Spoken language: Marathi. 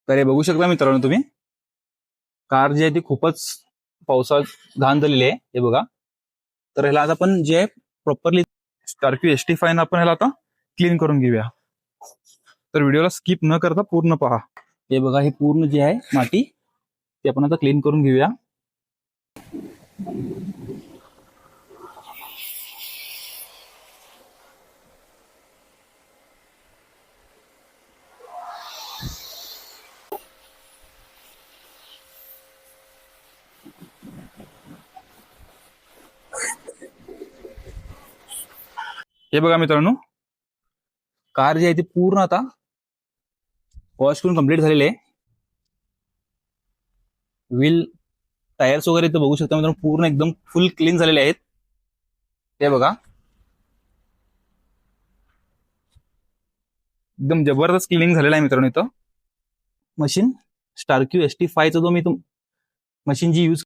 तर हे बघू शकता मित्रांनो तुम्ही, कार जी आहे ती खूपच पावसात घाण झालेली आहे. हे बघा. तर ह्याला आता आपण जे प्रॉपरली स्कॉर्पिओ ST5 आपण ह्याला आता क्लीन करून घेऊया. तर व्हिडिओला स्किप न करता पूर्ण पहा. हे बघा, हे पूर्ण जे आहे माती ते आपण आता क्लीन करून घेऊया. हे बघा मित्रांनो, कार जी आहे ती पूर्ण आता वॉश करून कंप्लीट झालेली आहे. व्हील, टायर्स वगैरे इथं बघू शकता मित्रांनो, पूर्ण एकदम फुल क्लीन झालेले आहेत. हे बघा, एकदम जबरदस्त क्लिनिंग झालेलं आहे मित्रांनो. इथं मशीन स्कॉर्पिओ ST5 चा जो मी मशीन जी यूज